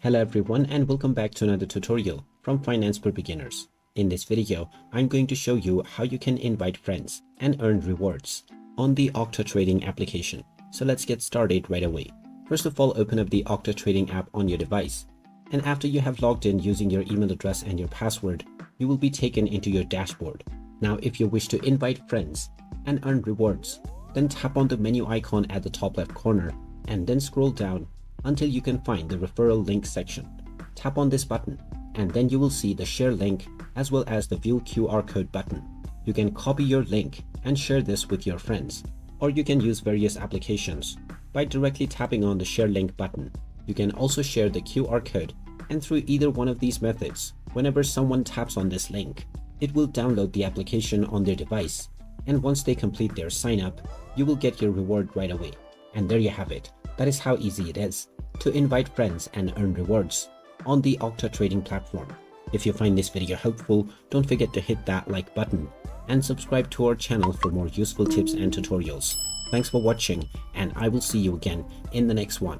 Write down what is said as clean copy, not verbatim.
Hello everyone and welcome back to another tutorial from Finance for Beginners. In this video, I'm going to show you how you can invite friends and earn rewards on the Octa trading application. So let's get started right away. First of all, open up the Octa trading app on your device. And after you have logged in using your email address and your password, you will be taken into your dashboard. Now, if you wish to invite friends and earn rewards, then tap on the menu icon at the top left corner and then scroll down until you can find the referral link section. Tap on this button and then you will see the share link as well as the view QR code button. You can copy your link and share this with your friends, or you can use various applications by directly tapping on the share link button. You can also share the QR code, and through either one of these methods, whenever someone taps on this link, it will download the application on their device, and once they complete their sign up, you will get your reward right away. And there you have it. That is how easy it is to invite friends and earn rewards on the Octa trading platform. If you find this video helpful, don't forget to hit that like button and subscribe to our channel for more useful tips and tutorials. Thanks for watching, and I will see you again in the next one.